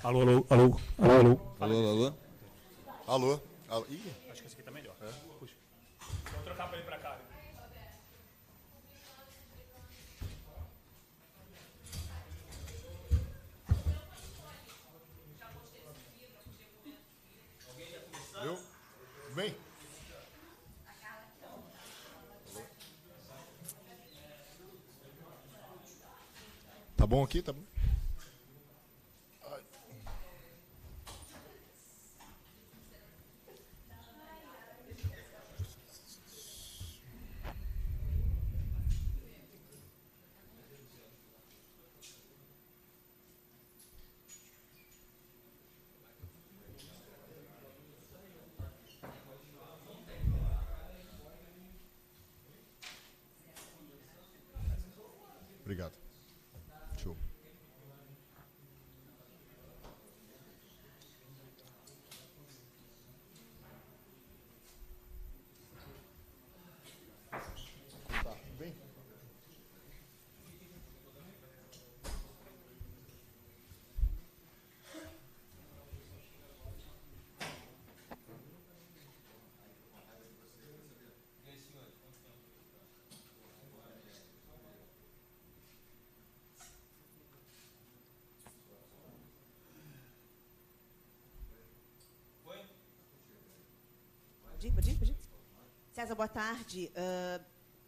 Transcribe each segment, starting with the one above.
Alô, alô, alô, alô, alô. Alô, alô. Alô? Alô? Ih, Acho que esse aqui tá melhor. Puxa. Vou trocar pra ele pra cá. viu? Vem. Tá bom aqui? Tá bom? Obrigado. Show. Tá, bem? Pode ir? César, boa tarde.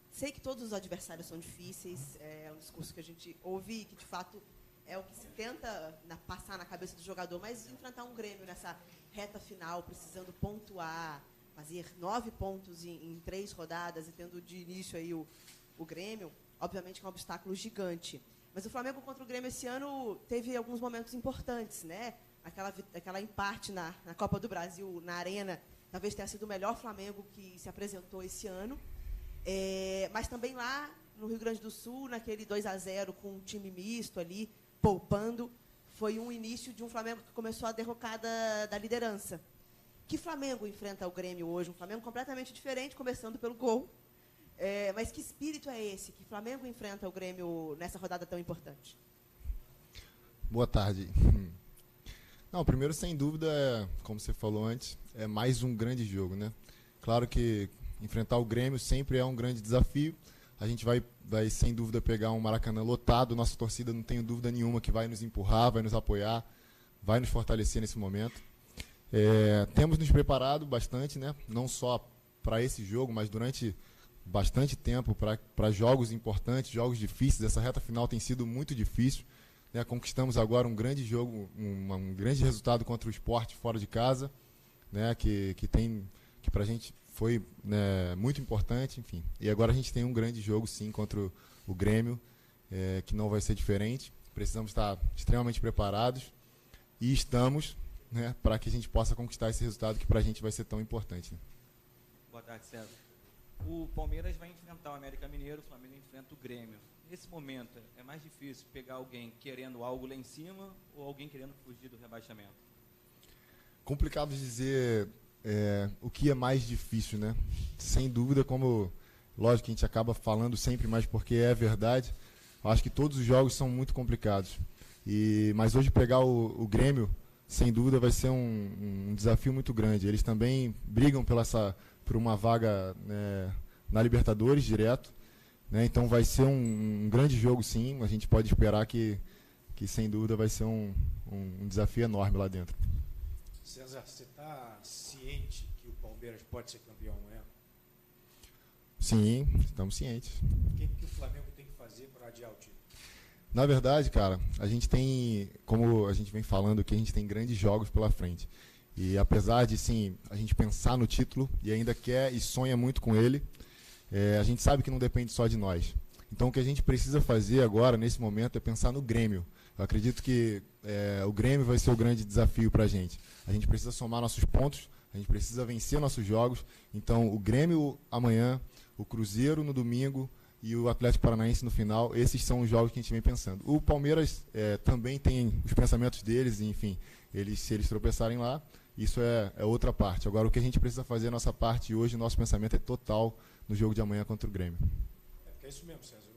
Sei que todos os adversários são difíceis, é um discurso que a gente ouve e que, de fato, é o que se tenta passar na cabeça do jogador, mas enfrentar um Grêmio nessa reta final, precisando pontuar, fazer 9 pontos em 3 rodadas e tendo de início aí o Grêmio, obviamente que é um obstáculo gigante. Mas o Flamengo contra o Grêmio esse ano teve alguns momentos importantes, né? Aquela empate na Copa do Brasil, na Arena, talvez tenha sido o melhor Flamengo que se apresentou esse ano. Mas também lá no Rio Grande do Sul, naquele 2-0 com um time misto ali, poupando, foi um início de um Flamengo que começou a derrocada da liderança. Que Flamengo enfrenta o Grêmio hoje? Um Flamengo completamente diferente, começando pelo gol. Mas que espírito é esse? Que Flamengo enfrenta o Grêmio nessa rodada tão importante? Boa tarde. Não, primeiro, sem dúvida, como você falou antes, é mais um grande jogo, né? Claro que enfrentar o Grêmio sempre é um grande desafio. A gente vai sem dúvida, pegar um Maracanã lotado. Nossa torcida, não tenho dúvida nenhuma, que vai nos empurrar, vai nos apoiar, vai nos fortalecer nesse momento. Temos nos preparado bastante, né? Não só para esse jogo, mas durante bastante tempo para jogos importantes, jogos difíceis. Essa reta final tem sido muito difícil. Conquistamos agora um grande jogo, um grande resultado contra o Sport fora de casa, né, que para a gente foi, né, muito importante, enfim. E agora a gente tem um grande jogo, sim, contra o Grêmio, que não vai ser diferente. Precisamos estar extremamente preparados e estamos, né, para que a gente possa conquistar esse resultado que para a gente vai ser tão importante. Né? Boa tarde, César. O Palmeiras vai enfrentar o América Mineiro, o Flamengo enfrenta o Grêmio. Nesse momento, é mais difícil pegar alguém querendo algo lá em cima ou alguém querendo fugir do rebaixamento? Complicado dizer o que é mais difícil, né? Sem dúvida, lógico que a gente acaba falando sempre mais porque é verdade, eu acho que todos os jogos são muito complicados. Mas hoje pegar o Grêmio, sem dúvida, vai ser um desafio muito grande. Eles também brigam por uma vaga, né, na Libertadores direto. Né, então vai ser um grande jogo, sim. A gente pode esperar que sem dúvida vai ser um desafio enorme lá dentro. César, você está ciente que o Palmeiras pode ser campeão amanhã? Sim, estamos cientes. O que o Flamengo tem que fazer para adiar o título? Na verdade, cara, a gente tem, como a gente vem falando aqui, a gente tem grandes jogos pela frente. E apesar de, sim, a gente pensar no título e ainda quer e sonha muito com ele, a gente sabe que não depende só de nós. Então, o que a gente precisa fazer agora, nesse momento, é pensar no Grêmio. Eu acredito que o Grêmio vai ser o grande desafio para a gente. A gente precisa somar nossos pontos, a gente precisa vencer nossos jogos. Então, o Grêmio amanhã, o Cruzeiro no domingo e o Atlético Paranaense no final, esses são os jogos que a gente vem pensando. O Palmeiras também tem os pensamentos deles, e, enfim, se eles tropeçarem lá, isso é outra parte. Agora, o que a gente precisa fazer, a nossa parte hoje, o nosso pensamento é total no jogo de amanhã contra o Grêmio. Porque é isso mesmo, César.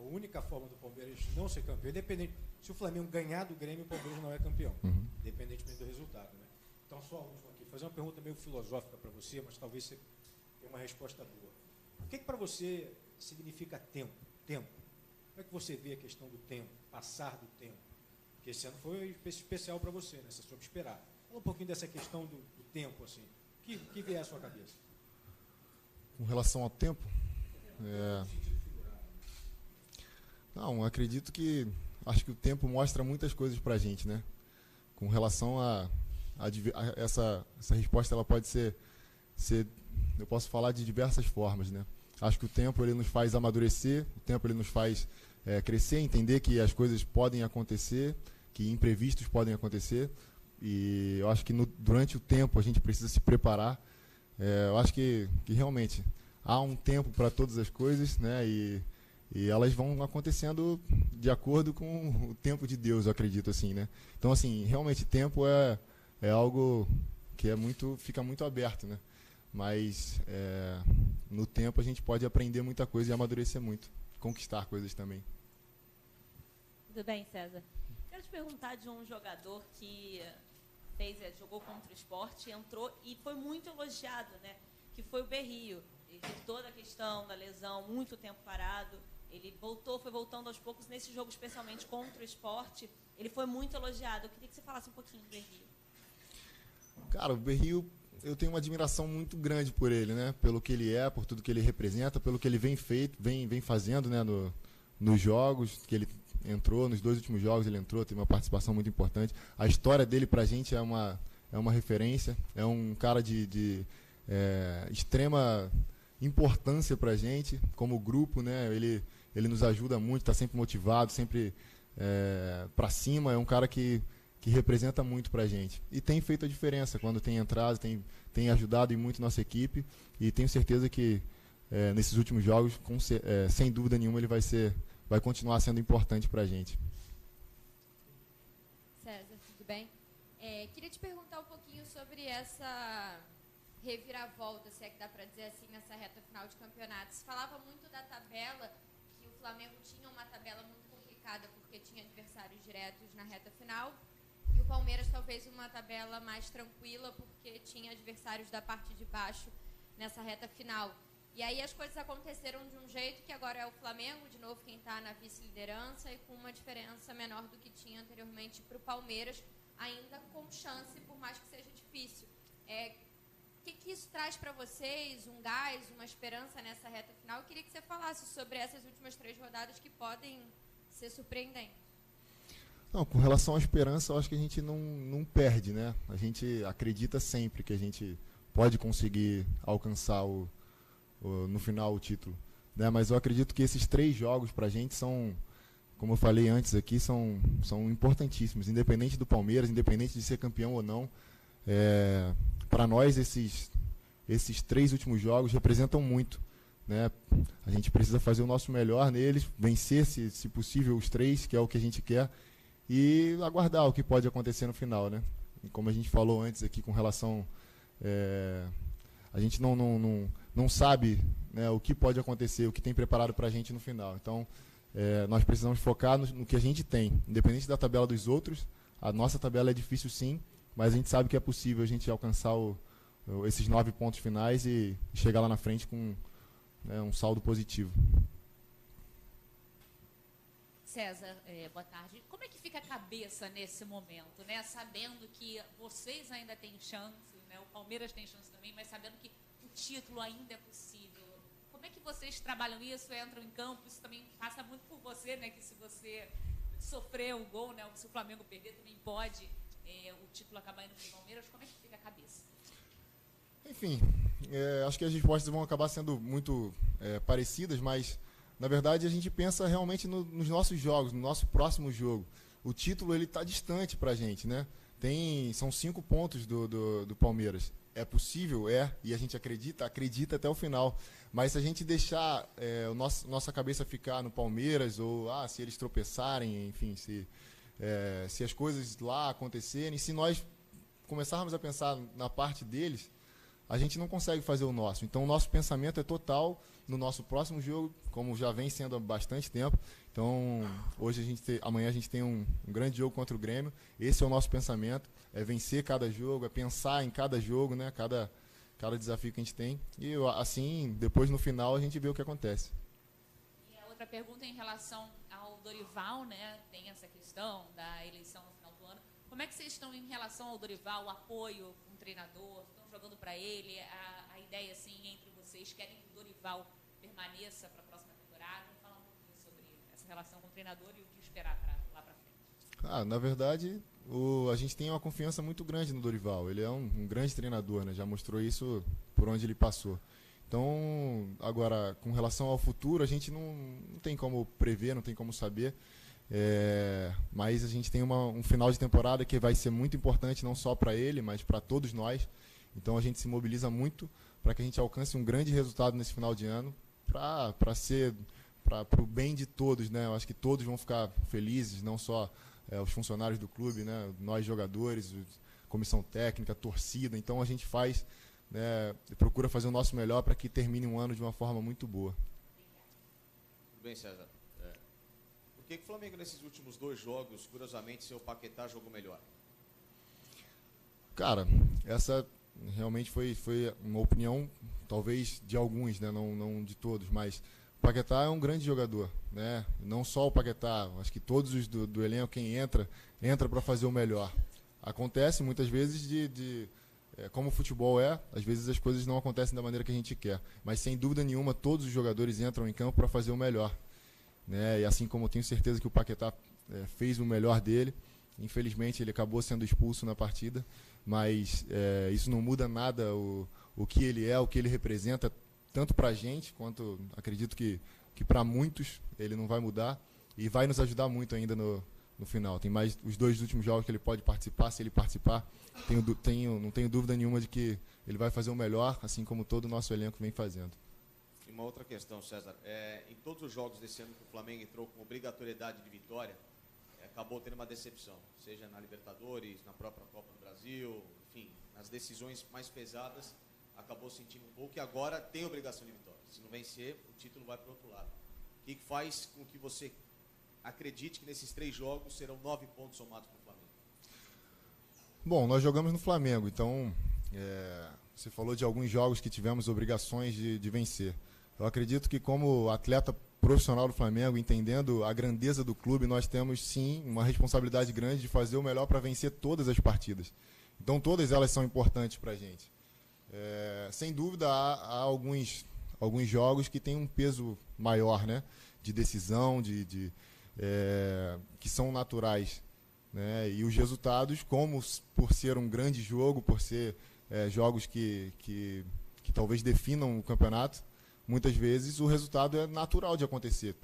única forma do Palmeiras não ser campeão, independente, se o Flamengo ganhar do Grêmio, o Palmeiras não é campeão, independentemente do resultado, né? Então, só a última aqui, fazer uma pergunta meio filosófica para você, mas talvez você tenha uma resposta boa. O que para você significa tempo? Tempo. Como é que você vê a questão do tempo, passar do tempo? Porque esse ano foi especial para você, né? Você soube esperar. Fala um pouquinho dessa questão do tempo, assim. O que vier à sua cabeça? Com relação ao tempo, não, acredito que acho que o tempo mostra muitas coisas para a gente, né? Com relação a essa resposta, ela pode ser, eu posso falar de diversas formas, né? Acho que o tempo ele nos faz amadurecer, o tempo ele nos faz crescer, entender que as coisas podem acontecer, que imprevistos podem acontecer, e eu acho que durante o tempo a gente precisa se preparar. Eu acho que realmente há um tempo para todas as coisas, né? E elas vão acontecendo de acordo com o tempo de Deus, eu acredito assim, né? Então, assim, realmente tempo é algo que fica muito aberto, né? Mas no tempo a gente pode aprender muita coisa e amadurecer muito, conquistar coisas também. Tudo bem, César? Quero te perguntar de um jogador que jogou contra o Sport, entrou e foi muito elogiado, né? Que foi o Berrio. Ele teve toda a questão da lesão, muito tempo parado. Ele foi voltando aos poucos. Nesse jogo, especialmente contra o Sport, ele foi muito elogiado. Eu queria que você falasse um pouquinho do Berrio. Cara, o Berrio, eu tenho uma admiração muito grande por ele, né? Pelo que ele é, por tudo que ele representa, pelo que ele vem fazendo, né? Nos jogos que ele entrou, nos 2 últimos jogos ele entrou, teve uma participação muito importante. A história dele pra gente é uma referência, é um cara de extrema importância pra gente, como grupo, né? Ele nos ajuda muito, está sempre motivado, sempre para cima, é um cara que representa muito pra gente. E tem feito a diferença quando tem entrado, tem ajudado muito nossa equipe, e tenho certeza que nesses últimos jogos, sem dúvida nenhuma, ele vai continuar sendo importante pra gente. César, tudo bem? Queria te perguntar um pouquinho sobre essa reviravolta, se é que dá para dizer assim, nessa reta final de campeonato. Se falava muito da tabela, que o Flamengo tinha uma tabela muito complicada porque tinha adversários diretos na reta final, e o Palmeiras talvez uma tabela mais tranquila porque tinha adversários da parte de baixo nessa reta final. E aí as coisas aconteceram de um jeito que agora é o Flamengo, de novo, quem está na vice-liderança, e com uma diferença menor do que tinha anteriormente para o Palmeiras, ainda com chance, por mais que seja difícil. O que isso traz para vocês? Um gás, uma esperança nessa reta final? Eu queria que você falasse sobre essas últimas 3 rodadas que podem ser surpreendentes. Não, com relação à esperança, eu acho que a gente não perde, né? A gente acredita sempre que a gente pode conseguir alcançar no final o título, né? Mas eu acredito que esses 3 jogos para a gente são, como eu falei antes aqui, são importantíssimos, independente do Palmeiras, independente de ser campeão ou não. Para nós, esses 3 últimos jogos representam muito, né? A gente precisa fazer o nosso melhor neles, vencer, se possível, os 3, que é o que a gente quer, e aguardar o que pode acontecer no final, né? E como a gente falou antes aqui com relação... a gente não sabe, né, o que pode acontecer, o que tem preparado para a gente no final. Então, nós precisamos focar no que a gente tem, independente da tabela dos outros. A nossa tabela é difícil sim, mas a gente sabe que é possível a gente alcançar esses 9 pontos finais e chegar lá na frente com um saldo positivo. César, boa tarde. Como é que fica a cabeça nesse momento, né? Sabendo que vocês ainda têm chance, né? O Palmeiras tem chance também, mas sabendo que o título ainda é possível. Como é que vocês trabalham isso, entram em campo? Isso também passa muito por você, né? Que se você sofrer um gol, né? Se o Flamengo perder, também pode o título acabar indo para o Palmeiras. Como é que fica a cabeça? Enfim, acho que as respostas vão acabar sendo muito parecidas, mas na verdade a gente pensa realmente nos nossos jogos, no nosso próximo jogo. O título ele está distante para a gente, né? São 5 pontos do Palmeiras. É possível? E a gente acredita até o final. Mas se a gente deixar nossa cabeça ficar no Palmeiras, ou se eles tropeçarem, enfim, se as coisas lá acontecerem, se nós começarmos a pensar na parte deles, a gente não consegue fazer o nosso. Então o nosso pensamento é total no nosso próximo jogo, como já vem sendo há bastante tempo. Então, amanhã a gente tem um grande jogo contra o Grêmio. Esse é o nosso pensamento, é vencer cada jogo, é pensar em cada jogo, né? Cada desafio que a gente tem. E assim, depois no final a gente vê o que acontece. E a outra pergunta em relação ao Dorival, né? Tem essa questão da eleição no final do ano. Como é que vocês estão em relação ao Dorival, o apoio com o treinador? Estão jogando para ele? A ideia, assim, entre vocês, querem que o Dorival permaneça para a próxima temporada? Fala um pouquinho sobre essa relação com o treinador e o que esperar lá para frente. Na verdade, a gente tem uma confiança muito grande no Dorival. Ele é um grande treinador, né? Já mostrou isso por onde ele passou. Então, agora, com relação ao futuro, a gente não tem como prever, não tem como saber. Mas a gente tem um final de temporada que vai ser muito importante, não só para ele, mas para todos nós. Então a gente se mobiliza muito para que a gente alcance um grande resultado nesse final de ano, para o bem de todos, né? Eu acho que todos vão ficar felizes, não só os funcionários do clube, né? Nós jogadores, comissão técnica, torcida. Então a gente faz, né? Procura fazer o nosso melhor para que termine um ano de uma forma muito boa. Tudo bem, César. Por que o Flamengo, nesses últimos 2 jogos, curiosamente, seu Paquetá jogou melhor? Cara, essa realmente foi uma opinião, talvez, de alguns, né? Não de todos, mas o Paquetá é um grande jogador, né? Não só o Paquetá, acho que todos os do elenco, quem entra para fazer o melhor. Acontece muitas vezes como o futebol às vezes as coisas não acontecem da maneira que a gente quer, mas sem dúvida nenhuma todos os jogadores entram em campo para fazer o melhor. Né? E assim como eu tenho certeza que o Paquetá fez o melhor dele, infelizmente ele acabou sendo expulso na partida, mas isso não muda nada o que ele é, o que ele representa, tanto para a gente, quanto acredito que para muitos ele não vai mudar, e vai nos ajudar muito ainda no final. Tem mais os 2 últimos jogos que ele pode participar, se ele participar, não tenho dúvida nenhuma de que ele vai fazer o melhor, assim como todo o nosso elenco vem fazendo. E uma outra questão, César. Em todos os jogos desse ano que o Flamengo entrou com obrigatoriedade de vitória, acabou tendo uma decepção, seja na Libertadores, na própria Copa do Brasil, enfim, nas decisões mais pesadas, acabou sentindo um pouco e agora tem obrigação de vitória. Se não vencer, o título vai para o outro lado. O que faz com que você acredite que nesses 3 jogos serão 9 pontos somados para o Flamengo? Bom, nós jogamos no Flamengo, então você falou de alguns jogos que tivemos obrigações de vencer. Eu acredito que como atleta profissional do Flamengo, entendendo a grandeza do clube, nós temos sim uma responsabilidade grande de fazer o melhor para vencer todas as partidas. Então todas elas são importantes para a gente. Sem dúvida há alguns jogos que têm um peso maior, né? De decisão, que são naturais. Né? E os resultados, como por ser um grande jogo, por ser jogos que talvez definam o campeonato, muitas vezes o resultado é natural de acontecer.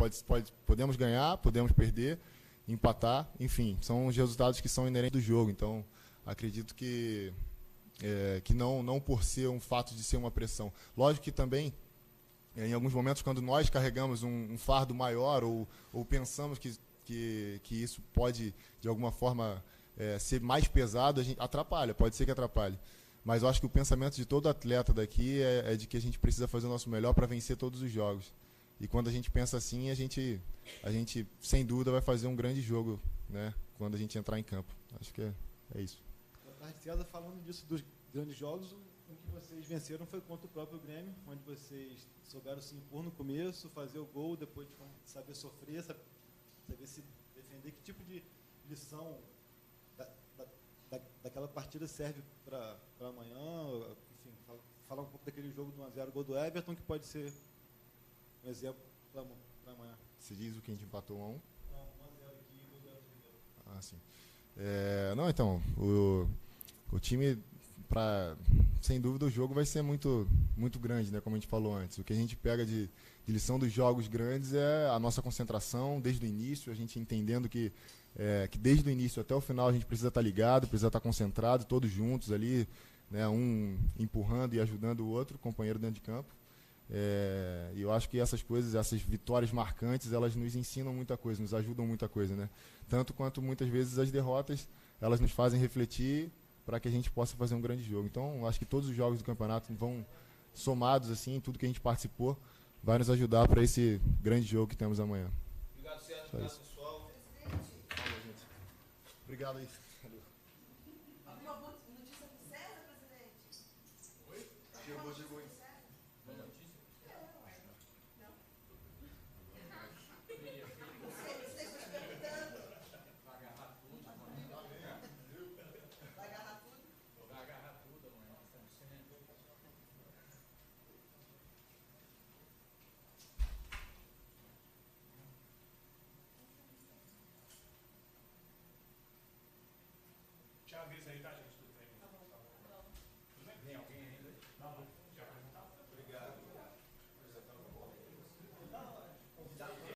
Podemos ganhar, podemos perder, empatar, enfim, são os resultados que são inerentes do jogo. Então, acredito que não por ser um fato de ser uma pressão. Lógico que também, em alguns momentos, quando nós carregamos um fardo maior ou pensamos que isso pode, de alguma forma, ser mais pesado, a gente atrapalha, pode ser que atrapalhe. Mas eu acho que o pensamento de todo atleta daqui é de que a gente precisa fazer o nosso melhor para vencer todos os jogos. E quando a gente pensa assim, a gente sem dúvida vai fazer um grande jogo, né, quando a gente entrar em campo. Acho que é isso. Boa tarde, César. Falando disso dos grandes jogos, o que vocês venceram foi contra o próprio Grêmio, onde vocês souberam se impor no começo, fazer o gol, depois saber sofrer, saber se defender. Que tipo de lição daquela partida serve para amanhã? Enfim, falar um pouco daquele jogo do 1-0, gol do Everton, que pode ser um exemplo para amanhã. Você diz o que a gente empatou 1-1? Não, 1-0 aqui, gol do Everton primeiro. Ah, sim. Não, então, o time, sem dúvida, o jogo vai ser muito, muito grande, né, como a gente falou antes. O que a gente pega de lição dos jogos grandes é a nossa concentração desde o início, a gente entendendo que desde o início até o final a gente precisa estar ligado, precisa estar concentrado, todos juntos ali, né, um empurrando e ajudando o outro, companheiro dentro de campo. E eu acho que essas coisas, essas vitórias marcantes, elas nos ensinam muita coisa, nos ajudam muita coisa, né? Tanto quanto muitas vezes as derrotas, elas nos fazem refletir para que a gente possa fazer um grande jogo. Então, acho que todos os jogos do campeonato vão somados, assim, tudo que a gente participou, vai nos ajudar para esse grande jogo que temos amanhã. Obrigado, César. Só Obrigado, isso. pessoal. Obrigado aí. Alguma boa notícia do César, presidente? Oi? Chegou aí. Te avisa aí, tá, gente? Do treino. Tudo bem? Tem alguém ainda? Não.